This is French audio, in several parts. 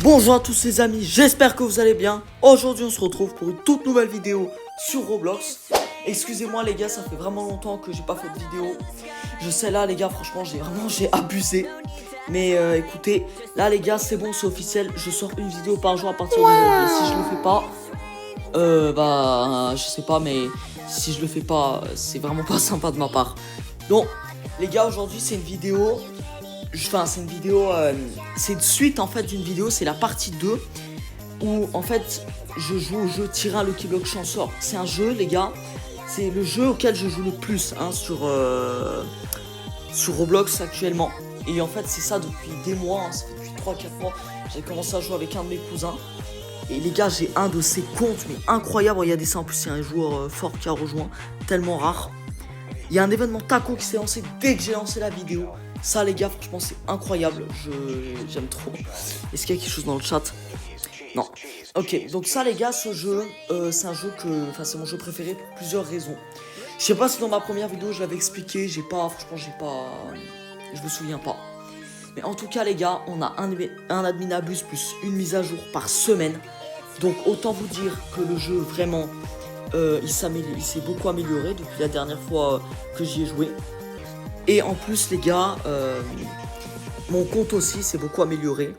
Bonjour à tous les amis, j'espère que vous allez bien. Aujourd'hui on se retrouve pour une toute nouvelle vidéo sur Roblox. Excusez-moi les gars, ça fait vraiment longtemps que j'ai pas fait de vidéo. Je sais là les gars, franchement j'ai abusé. Mais écoutez, là les gars c'est bon, c'est officiel. Je sors une vidéo par jour à partir de janvier. Si je le fais pas, je sais pas, mais si je le fais pas, c'est vraiment pas sympa de ma part. Donc les gars, aujourd'hui c'est une vidéo. Enfin, c'est une vidéo, c'est une suite en fait d'une vidéo, c'est la partie 2 où en fait je joue au jeu Tyrann Lucky Block Chanceur. C'est un jeu, les gars, c'est le jeu auquel je joue le plus sur Roblox actuellement. Et en fait, c'est ça depuis des mois, ça fait depuis 3-4 mois. J'ai commencé à jouer avec un de mes cousins. Et les gars, j'ai un de ses comptes, mais incroyable. Regardez ça, en plus, c'est un joueur fort qui a rejoint, tellement rare. Il y a un événement taco qui s'est lancé dès que j'ai lancé la vidéo. Ça les gars, franchement c'est incroyable, j'aime trop. Est-ce qu'il y a quelque chose dans le chat? Non. Ok, donc ça les gars, ce jeu, c'est un jeu c'est mon jeu préféré pour plusieurs raisons. Je sais pas si dans ma première vidéo je l'avais expliqué, je me souviens pas. Mais en tout cas les gars, on a un admin abuse plus une mise à jour par semaine. Donc autant vous dire que le jeu vraiment, il s'est beaucoup amélioré depuis la dernière fois que j'y ai joué. Et en plus les gars, mon compte aussi s'est beaucoup amélioré,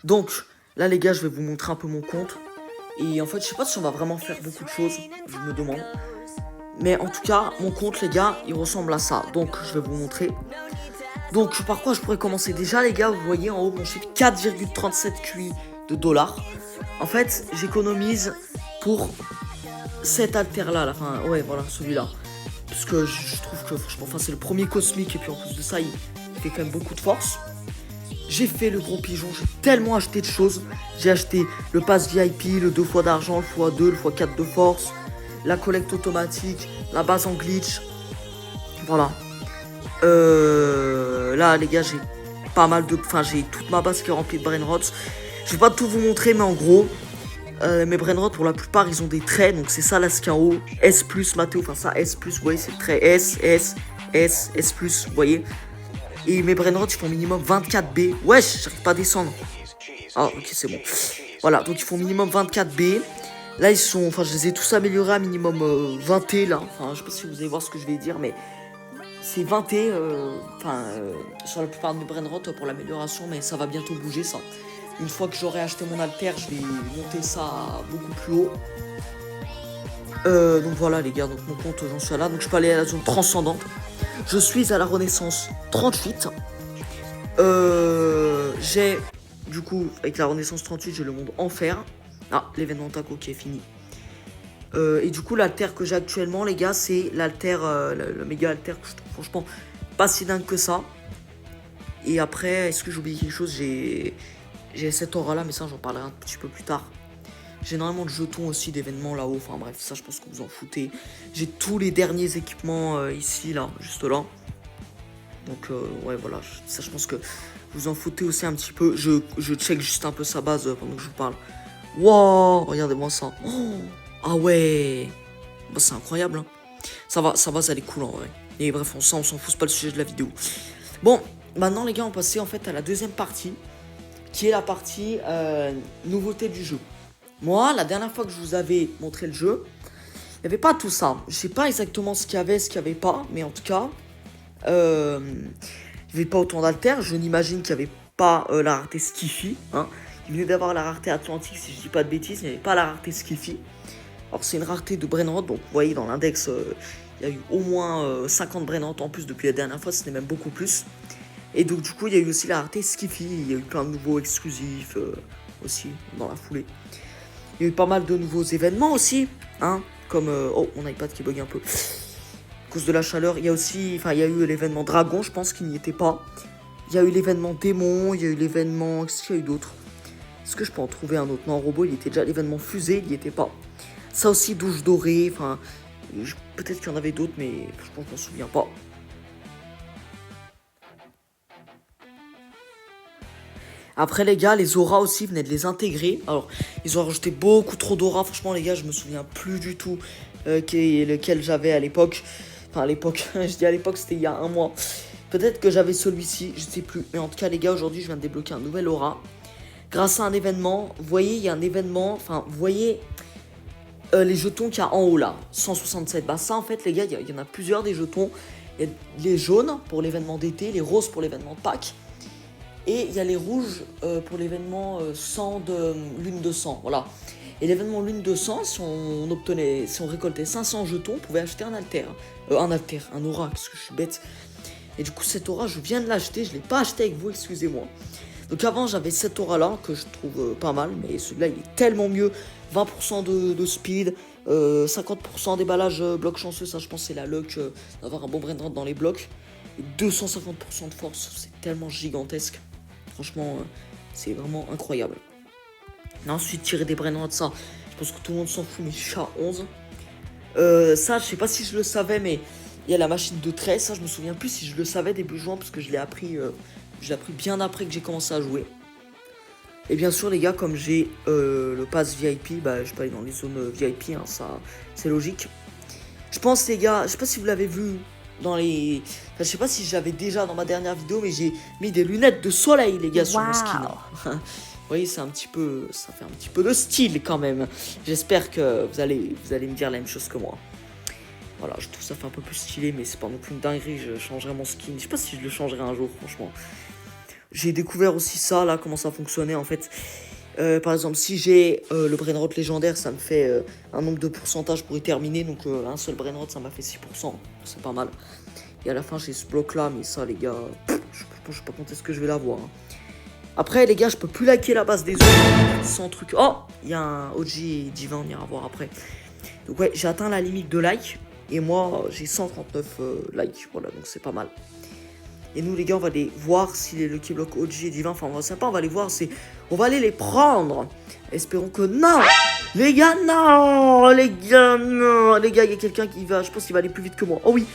Donc là les gars, je vais vous montrer un peu mon compte. Et en fait, je sais pas si on va vraiment faire beaucoup de choses, je me demande. Mais en tout cas, mon compte les gars, il ressemble à ça. Donc je vais vous montrer. Donc par quoi je pourrais commencer? Déjà les gars, vous voyez en haut mon chiffre 4,37 QI de dollars. En fait, j'économise pour cet alter là, enfin ouais voilà, celui-là. Parce que je trouve que franchement, c'est le premier cosmique et puis en plus de ça, il fait quand même beaucoup de force. J'ai fait le gros pigeon, j'ai tellement acheté de choses. J'ai acheté le pass VIP, le 2 fois d'argent, le x2, le x4 de force, la collecte automatique, la base en glitch. Voilà. Là les gars, j'ai pas mal de... Enfin, j'ai toute ma base qui est remplie de brainrots. Je vais pas tout vous montrer, mais en gros... mes brainrots pour la plupart ils ont des traits, donc c'est ça là ce qu'il y a en haut, S+, Mathéo, enfin ça S+, vous voyez c'est le trait S, S, S, S+, vous voyez. Et mes brainrots ils font minimum 24B, wesh, j'arrive pas à descendre. Ah ok c'est bon. Voilà, donc ils font minimum 24B. Là ils sont, enfin je les ai tous améliorés à minimum 20T là, enfin je sais pas si vous allez voir ce que je vais dire, mais c'est 20T, sur la plupart de mes brainrots pour l'amélioration, mais ça va bientôt bouger ça. Une fois que j'aurai acheté mon alter, je vais monter ça beaucoup plus haut. Donc voilà les gars, donc mon compte j'en suis là. Donc je peux aller à la zone transcendante. Je suis à la Renaissance 38. J'ai du coup avec la Renaissance 38 j'ai le monde enfer. Ah, l'événement taco qui est fini. Et du coup l'alter que j'ai actuellement les gars, c'est l'alter, le méga alter que je trouve franchement pas si dingue que ça. Et après, est-ce que j'ai oublié quelque chose? J'ai cette aura là, mais ça j'en parlerai un petit peu plus tard. J'ai énormément de jetons aussi d'événements là-haut, enfin bref, ça je pense que vous en foutez. J'ai tous les derniers équipements ici, là, juste là. Donc ouais voilà, ça je pense que vous en foutez aussi un petit peu. Je check juste un peu sa base pendant que je vous parle. Wow, regardez-moi ça. Oh, ah ouais, bah, c'est incroyable. Ça va, ça allait cool en vrai. Et bref, on s'en fout, c'est pas le sujet de la vidéo. Bon, maintenant les gars, on va passer en fait à la deuxième partie, qui est la partie nouveauté du jeu. Moi, la dernière fois que je vous avais montré le jeu, il n'y avait pas tout ça. Je sais pas exactement ce qu'il y avait, ce qu'il n'y avait pas, mais en tout cas, il n'y avait pas autant d'altères. Je n'imagine qu'il n'y avait pas la rareté Skiffy. Il venait d'avoir la rareté Atlantique, si je dis pas de bêtises, mais il n'y avait pas la rareté Skiffy. Alors c'est une rareté de brainrot, donc vous voyez dans l'index, il y a eu au moins 50 brainrot en plus depuis la dernière fois, c'était même beaucoup plus. Et donc du coup il y a eu aussi la rareté Skiffy, il y a eu plein de nouveaux exclusifs aussi dans la foulée. Il y a eu pas mal de nouveaux événements aussi, comme oh mon iPad qui bug un peu à cause de la chaleur. Il y a aussi, il y a eu l'événement dragon, je pense qu'il n'y était pas. Il y a eu l'événement démon, il y a eu l'événement, qu'est-ce qu'il y a eu d'autre? Est-ce que je peux en trouver un autre? Non, robot, il était déjà l'événement fusée, il n'y était pas. Ça aussi, douche dorée, peut-être qu'il y en avait d'autres, mais je pense que je m'en souviens pas. Après les gars, les auras aussi venaient de les intégrer. Alors, ils ont rajouté beaucoup trop d'auras. Franchement les gars, je me souviens plus du tout lequel j'avais à l'époque. Enfin à l'époque, je dis à l'époque, c'était il y a un mois. Peut-être que j'avais celui-ci, je sais plus. Mais en tout cas les gars, aujourd'hui je viens de débloquer un nouvel aura. grâce à un événement. Vous voyez, il y a un événement, enfin, vous voyez les jetons qu'il y a en haut là, 167. Bah ça en fait les gars, il y en a plusieurs des jetons. Il y a les jaunes pour l'événement d'été, les roses pour l'événement de Pâques. Et il y a les rouges pour l'événement 100 de lune de sang, voilà. Et l'événement lune de sang, si on récoltait 500 jetons, on pouvait acheter un un aura, parce que je suis bête. Et du coup cet aura, je viens de l'acheter, je l'ai pas acheté avec vous, excusez-moi. Donc avant j'avais cet aura là, que je trouve pas mal, mais celui-là il est tellement mieux. 20% de speed, 50% déballage bloc chanceux, ça je pense c'est la luck d'avoir un bon brain rot dans les blocs. Et 250% de force, c'est tellement gigantesque. Franchement, c'est vraiment incroyable. Et ensuite, tirer des brain rots, ça, je pense que tout le monde s'en fout, mais je suis à 11. Ça, je sais pas si je le savais, mais il y a la machine de trait. Ça, je me souviens plus si je le savais début juin, parce que je l'ai appris bien après que j'ai commencé à jouer. Et bien sûr, les gars, comme j'ai le pass VIP, bah, je peux aller dans les zones VIP, hein, ça, c'est logique. Je pense, les gars, je sais pas si vous l'avez vu dans les... Enfin, je sais pas si j'avais déjà dans ma dernière vidéo, mais j'ai mis des lunettes de soleil, les gars, sur mon skin. Vous voyez, c'est un petit peu... Ça fait un petit peu de style, quand même. J'espère que vous allez me dire la même chose que moi. Voilà, je trouve ça fait un peu plus stylé, mais c'est pas non plus une dinguerie, je changerai mon skin. Je sais pas si je le changerai un jour, franchement. J'ai découvert aussi ça, là, comment ça fonctionnait, en fait. Par exemple, si j'ai le brainrot légendaire, ça me fait un nombre de pourcentage pour y terminer. Donc un seul brainrot, ça m'a fait 6%. C'est pas mal. Et à la fin, j'ai ce bloc-là, mais ça, les gars, je sais pas quand est-ce que je vais l'avoir. Hein. Après, les gars, je peux plus liker la base des autres sans truc. Oh, il y a un OG et Divin, on ira voir après. Donc ouais, j'ai atteint la limite de likes. Et moi, j'ai 139 likes. Voilà, donc c'est pas mal. Et nous, les gars, on va aller voir si les Lucky Block OG et Divin, enfin, c'est pas, on va les voir, on va aller les prendre. Espérons que non. Les gars, non. Les gars, non. Les gars, il y a quelqu'un qui va, je pense qu'il va aller plus vite que moi. Oh oui.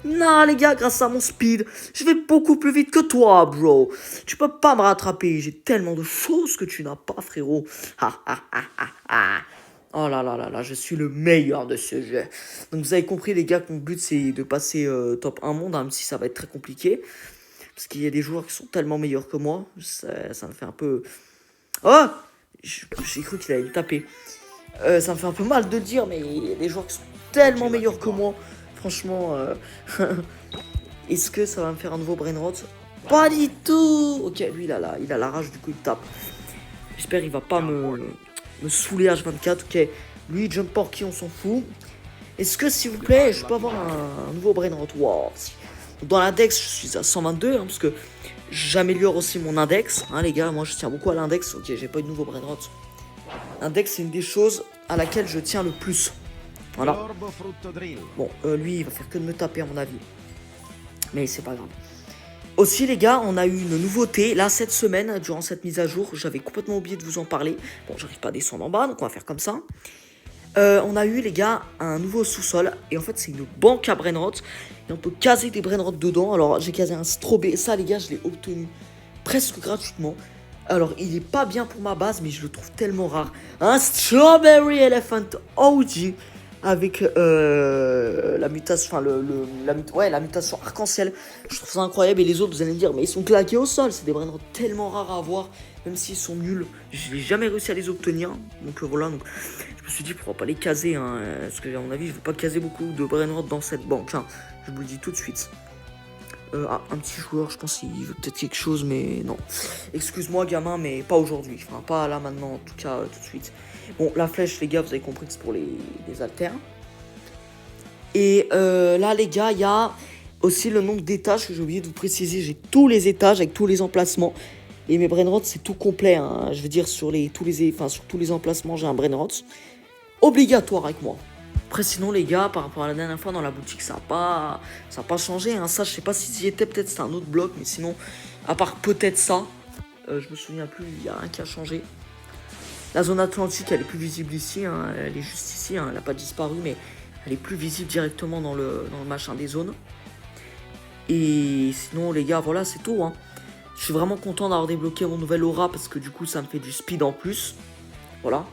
Non, les gars, grâce à mon speed, je vais beaucoup plus vite que toi, bro. Tu peux pas me rattraper. J'ai tellement de choses que tu n'as pas, frérot. Oh là là là là, je suis le meilleur de ce jeu. Donc vous avez compris, les gars, que mon but c'est de passer top 1 monde, hein, même si ça va être très compliqué. Parce qu'il y a des joueurs qui sont tellement meilleurs que moi. Ça me fait un peu... Oh, j'ai cru qu'il allait me taper. Ça me fait un peu mal de le dire, mais il y a des joueurs qui sont tellement meilleurs que moi. Franchement, est-ce que ça va me faire un nouveau brain rot? Pas du tout. Ok, lui il a la rage, du coup il tape. J'espère qu'il va pas me saouler H24. Ok, lui jump porky, on s'en fout. Est-ce que s'il vous plaît, je peux avoir un nouveau brain rot? Wow. Dans l'index, je suis à 122, hein, parce que j'améliore aussi mon index. Hein, les gars, moi je tiens beaucoup à l'index. Ok, j'ai pas eu de nouveau brain rot. L'index, c'est une des choses à laquelle je tiens le plus. Voilà. Bon, lui, il va faire que de me taper, à mon avis. Mais c'est pas grave. Aussi, les gars, on a eu une nouveauté. Là, cette semaine, durant cette mise à jour, j'avais complètement oublié de vous en parler. Bon, j'arrive pas à descendre en bas, donc on va faire comme ça. On a eu, les gars, un nouveau sous-sol. Et en fait, c'est une banque à brainrot. Et on peut caser des brainrots dedans. Alors, j'ai casé un strobé. Ça, les gars, je l'ai obtenu presque gratuitement. Alors, il est pas bien pour ma base, mais je le trouve tellement rare. Un Strawberry Elephant OG. Avec la mutation, enfin la mutation arc-en-ciel. Je trouve ça incroyable. Et les autres, vous allez me dire, mais ils sont claqués au sol. C'est des brainrots tellement rares à avoir. Même s'ils sont nuls, je n'ai jamais réussi à les obtenir. Donc voilà, donc je me suis dit pourquoi pas les caser, hein, parce que à mon avis je ne veux pas caser beaucoup de brainrots dans cette banque, hein, je vous le dis tout de suite. Un petit joueur, je pense qu'il veut peut-être quelque chose, mais non. Excuse-moi gamin, mais pas aujourd'hui, enfin pas là maintenant, en tout cas tout de suite. Bon, la flèche les gars, vous avez compris que c'est pour les haltères. Et là les gars, il y a aussi le nombre d'étages que j'ai oublié de vous préciser. J'ai tous les étages avec tous les emplacements. Et mes brainrots, c'est tout complet, hein. Je veux dire, sur tous les emplacements, j'ai un brainrot obligatoire avec moi. Après, sinon, les gars, par rapport à la dernière fois dans la boutique, ça n'a pas changé. Hein. Ça, je sais pas si j'y étais, peut-être c'était un autre bloc, mais sinon, à part peut-être ça, je me souviens plus, il n'y a rien qui a changé. La zone atlantique, elle est plus visible ici, hein. Elle est juste ici, hein. Elle n'a pas disparu, mais elle est plus visible directement dans le machin des zones. Et sinon, les gars, voilà, c'est tout, hein. Je suis vraiment content d'avoir débloqué mon nouvel aura parce que du coup ça me fait du speed en plus. Voilà.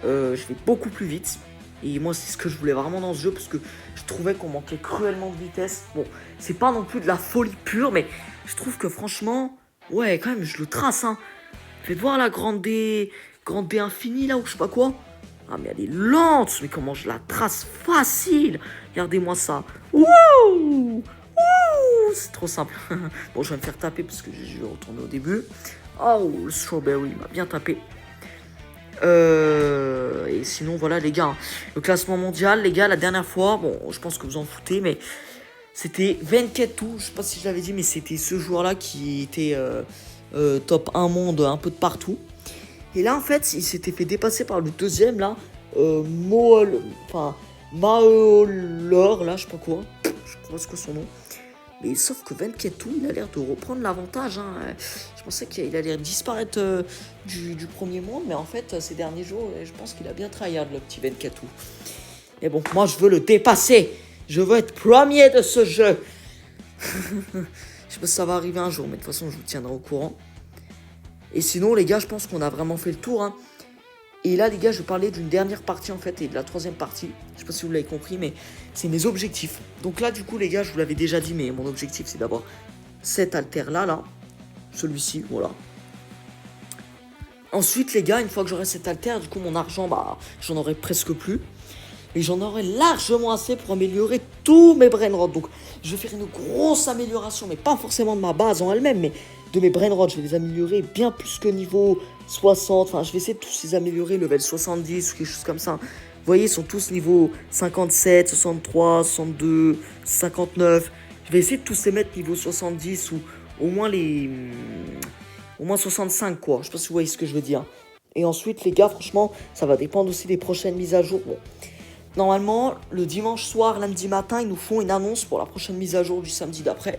Je vais beaucoup plus vite. Et moi c'est ce que je voulais vraiment dans ce jeu parce que je trouvais qu'on manquait cruellement de vitesse. Bon, c'est pas non plus de la folie pure, mais je trouve que franchement, ouais quand même je le trace, hein. Faites voir la grande D infinie là ou je sais pas quoi. Ah mais elle est lente, mais comment je la trace facile. Regardez-moi ça. Wouh, c'est trop simple. Bon, je vais me faire taper parce que je vais retourner au début. Oh, le strawberry m'a bien tapé. Et sinon, voilà, les gars, le classement mondial, les gars, la dernière fois, bon, je pense que vous en foutez, mais c'était Venketu, je sais pas si je l'avais dit, mais c'était ce joueur-là qui était top 1 monde un peu de partout. Et là, en fait, il s'était fait dépasser par le deuxième, là, Maolor, là, je sais pas quoi, je sais pas ce que son nom. Mais sauf que Venketu, il a l'air de reprendre l'avantage. Hein. Je pensais qu'il allait disparaître du premier monde, mais en fait, ces derniers jours, je pense qu'il a bien tryhard, le petit Venketu. Mais bon, moi, je veux le dépasser. Je veux être premier de ce jeu. Je sais pas si ça va arriver un jour, mais de toute façon, je vous tiendrai au courant. Et sinon, les gars, je pense qu'on a vraiment fait le tour. Hein. Et là, les gars, je vais parler d'une dernière partie, en fait, et de la troisième partie. Je sais pas si vous l'avez compris, mais c'est mes objectifs. Donc là, du coup, les gars, je vous l'avais déjà dit, mais mon objectif, c'est d'avoir cet haltère-là, là. Celui-ci, voilà. Ensuite, les gars, une fois que j'aurai cet haltère, du coup, mon argent, bah, j'en aurai presque plus. Et j'en aurai largement assez pour améliorer tous mes brainrots. Donc, je vais faire une grosse amélioration, mais pas forcément de ma base en elle-même, mais de mes brainrots. Je vais les améliorer bien plus que niveau 60. Enfin, je vais essayer de tous les améliorer, level 70 ou quelque chose comme ça. Vous voyez, ils sont tous niveau 57, 63, 62, 59. Je vais essayer de tous les mettre niveau 70 ou au moins au moins 65, quoi. Je sais pas si vous voyez ce que je veux dire. Et ensuite, les gars, franchement, ça va dépendre aussi des prochaines mises à jour. Bon. Normalement, le dimanche soir, lundi matin, ils nous font une annonce pour la prochaine mise à jour du samedi d'après.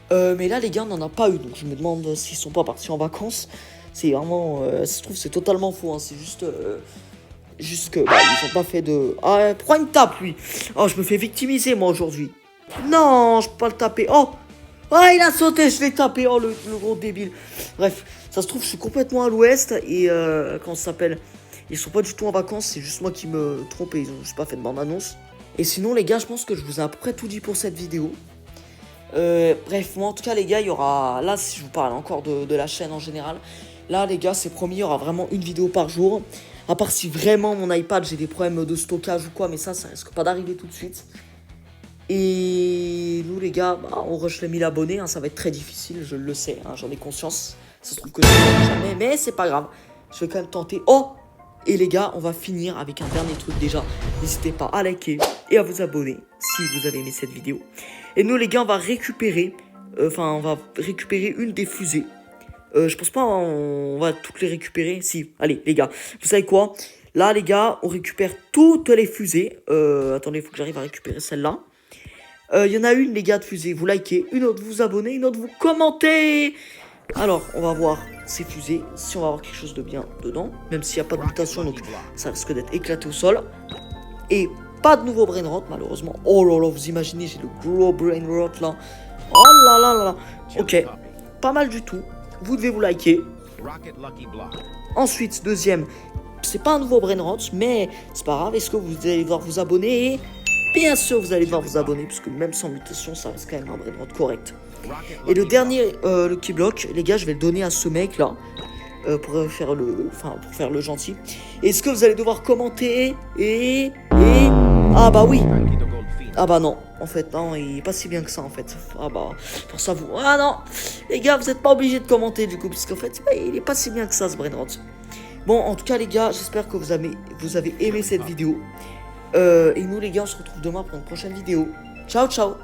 Mais là, les gars, on n'en a pas eu. Donc, je me demande s'ils sont pas partis en vacances. C'est vraiment... ça se trouve, c'est totalement faux. Hein. C'est juste que... Bah, ils ont pas fait de... Ah, prends une tape, lui. Oh, je me fais victimiser, moi, aujourd'hui. Non, je peux pas le taper. Oh, ah, il a sauté, je l'ai tapé. Oh, le gros débile. Bref, ça se trouve, je suis complètement à l'ouest. Et comment ça s'appelle ? Ils sont pas du tout en vacances, c'est juste moi qui me trompe et ils ont juste pas fait de bande-annonce. Et sinon, les gars, je pense que je vous ai à peu près tout dit pour cette vidéo. Bref, moi, en tout cas, les gars, il y aura... Là, si je vous parle encore de la chaîne en général, là, les gars, c'est promis, il y aura vraiment une vidéo par jour. À part si vraiment mon iPad, j'ai des problèmes de stockage ou quoi, mais ça risque pas d'arriver tout de suite. Et nous, les gars, bah, on rush les 1000 abonnés, hein, ça va être très difficile, je le sais, hein, j'en ai conscience. Ça se trouve que je ne le jamais, mais c'est pas grave. Je vais quand même tenter. Oh! Et les gars, on va finir avec un dernier truc déjà. N'hésitez pas à liker et à vous abonner si vous avez aimé cette vidéo. Et nous, les gars, on va récupérer une des fusées. Je pense pas on va toutes les récupérer. Si, allez, les gars, vous savez quoi? Là, les gars, on récupère toutes les fusées. Attendez, il faut que j'arrive à récupérer celle-là. Il y en a une, les gars, de fusée. Vous likez, une autre, vous abonnez, une autre, vous commentez. Alors, on va voir ces fusées, si on va avoir quelque chose de bien dedans, même s'il n'y a pas de mutation, donc ça risque d'être éclaté au sol. Et pas de nouveau brainrot, malheureusement. Oh là là, vous imaginez, j'ai le gros brainrot là. Oh là là là là. Ok, pas mal du tout. Vous devez vous liker. Ensuite, deuxième, c'est pas un nouveau brainrot, mais c'est pas grave. Est-ce que vous allez devoir vous abonner? Bien sûr, vous allez devoir vous abonner, parce que même sans mutation, ça reste quand même un brainrot correct. Et le dernier, le keyblock, les gars, je vais le donner à ce mec là pour faire le gentil. Est-ce que vous allez devoir commenter ah bah oui. Ah bah non, en fait non, il est pas si bien que ça en fait. Ah bah pour ça vous. Ah non, les gars, vous êtes pas obligés de commenter du coup, puisqu'en fait il est pas si bien que ça ce brainrot. Bon, en tout cas les gars, j'espère que vous avez aimé cette vidéo. Et nous les gars, on se retrouve demain pour une prochaine vidéo. Ciao ciao.